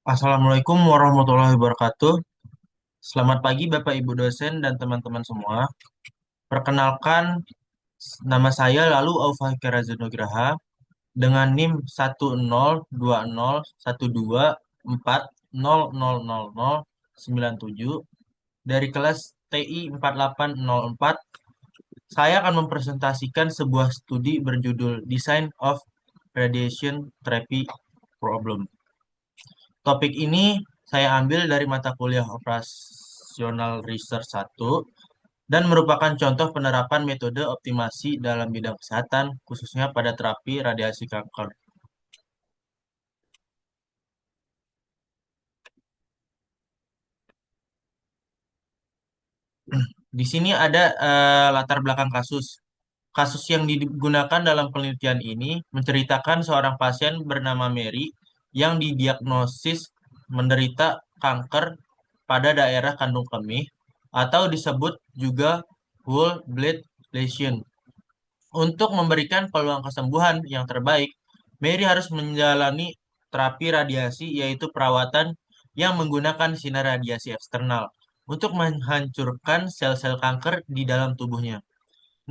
Assalamualaikum warahmatullahi wabarakatuh. Selamat pagi Bapak Ibu dosen dan teman-teman semua. Perkenalkan, nama saya Lalu Aufa Keraza Nugraha dengan NIM 1020124000097 dari kelas TI 4804. Saya akan mempresentasikan sebuah studi berjudul Design of Radiation Therapy Problem. Topik ini saya ambil dari mata kuliah Operasional Research 1 dan merupakan contoh penerapan metode optimasi dalam bidang kesehatan, khususnya pada terapi radiasi kanker. Di sini ada latar belakang kasus. Kasus yang digunakan dalam penelitian ini menceritakan seorang pasien bernama Mary yang didiagnosis menderita kanker pada daerah kandung kemih atau disebut juga whole blood lesion. Untuk memberikan peluang kesembuhan yang terbaik, Mary harus menjalani terapi radiasi, yaitu perawatan yang menggunakan sinar radiasi eksternal untuk menghancurkan sel-sel kanker di dalam tubuhnya.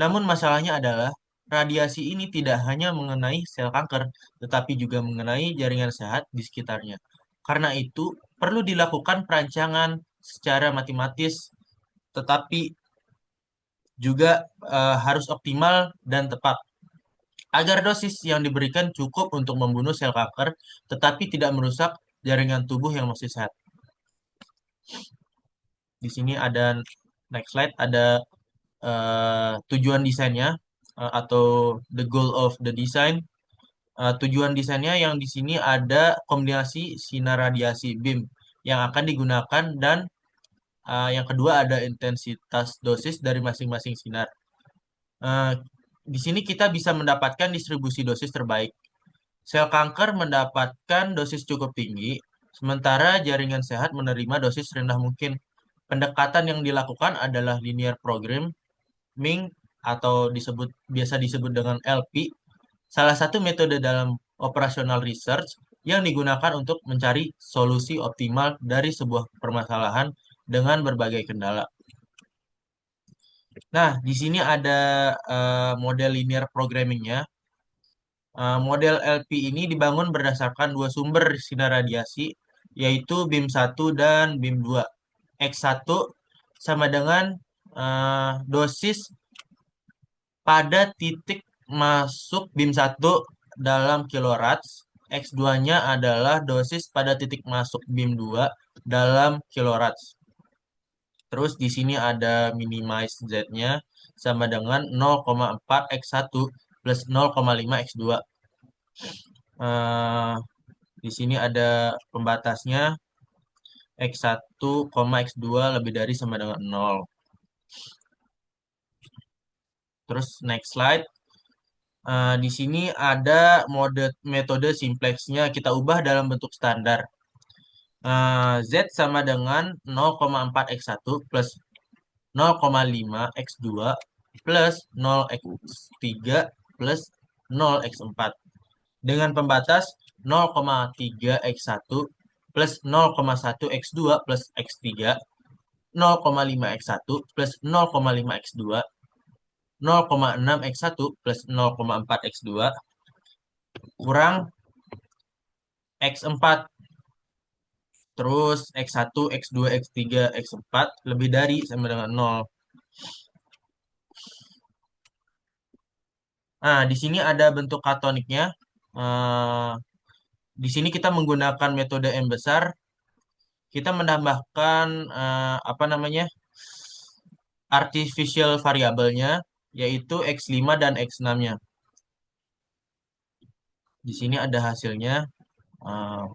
Namun masalahnya adalah radiasi ini tidak hanya mengenai sel kanker, tetapi juga mengenai jaringan sehat di sekitarnya. Karena itu, perlu dilakukan perancangan secara matematis, tetapi juga harus optimal dan tepat agar dosis yang diberikan cukup untuk membunuh sel kanker, tetapi tidak merusak jaringan tubuh yang masih sehat. Di sini ada next slide, ada tujuan desainnya atau the goal of the design. Tujuan desainnya yang di sini ada kombinasi sinar radiasi beam yang akan digunakan dan yang kedua ada intensitas dosis dari masing-masing sinar. Eh, di sini kita bisa mendapatkan distribusi dosis terbaik. Sel kanker mendapatkan dosis cukup tinggi, sementara jaringan sehat menerima dosis rendah mungkin. Pendekatan yang dilakukan adalah linear programming atau biasa disebut dengan LP, salah satu metode dalam operational research yang digunakan untuk mencari solusi optimal dari sebuah permasalahan dengan berbagai kendala. Nah, di sini ada model linear programmingnya. Model LP ini dibangun berdasarkan dua sumber sinar radiasi, yaitu beam 1 dan beam 2. X1 sama dengan dosis pada titik masuk beam 1 dalam kilorats. X2-nya adalah dosis pada titik masuk beam 2 dalam kilorats. Terus di sini ada minimize Z-nya sama dengan 0,4 X1 plus 0,5 X2. Eh, di sini ada pembatasnya X1, X2 lebih dari sama dengan 0. Terus next slide. Di sini ada metode simplexnya kita ubah dalam bentuk standar. Z sama dengan 0,4 X1 plus 0,5 X2 plus 0 X3 plus 0 X4 dengan pembatas 0,3 X1 plus 0,1 X2 plus X3, 0,5 X1 plus 0,5 X2, 0,6 X1 plus 0,4 X2 kurang X4, terus X1, X2, X3, X4 lebih dari sama dengan 0. Nah, di sini ada bentuk katoniknya. Eh, di sini kita menggunakan metode M besar. Kita menambahkan apa namanya artificial variabelnya, yaitu X5 dan X6-nya. Di sini ada hasilnya. Eh,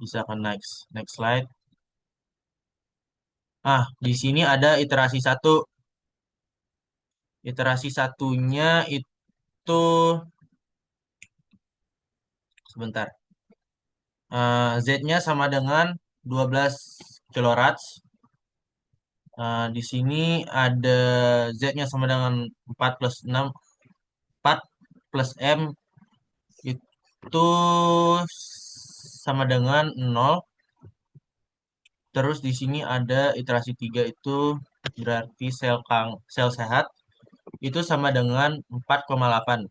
bisa ke next slide. Ah, di sini ada iterasi satu. Iterasi satunya itu sebentar. Z-nya sama dengan 12 kilorats. Di sini ada Z-nya sama dengan 4 plus 6, 4 plus M itu sama dengan 0. Terus di sini ada iterasi 3 itu berarti sel sehat itu sama dengan 4,8.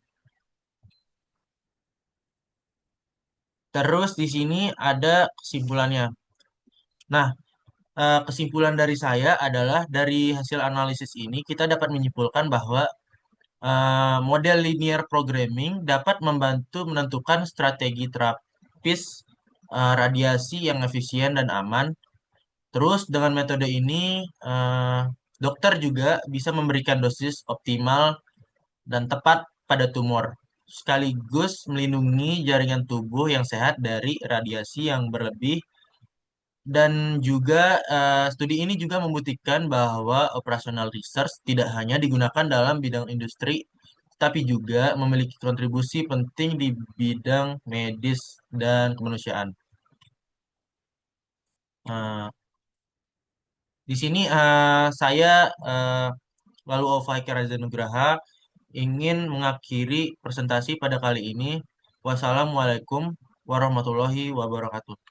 Terus di sini ada kesimpulannya. Nah, kesimpulan dari saya adalah dari hasil analisis ini kita dapat menyimpulkan bahwa model linear programming dapat membantu menentukan strategi terapis radiasi yang efisien dan aman. Terus dengan metode ini, dokter juga bisa memberikan dosis optimal dan tepat pada tumor, sekaligus melindungi jaringan tubuh yang sehat dari radiasi yang berlebih. Dan juga studi ini juga membuktikan bahwa operational research tidak hanya digunakan dalam bidang industri, tapi juga memiliki kontribusi penting di bidang medis dan kemanusiaan. Nah, di sini saya eh, lalu Ova Raza Nugraha ingin mengakhiri presentasi pada kali ini. Wassalamualaikum warahmatullahi wabarakatuh.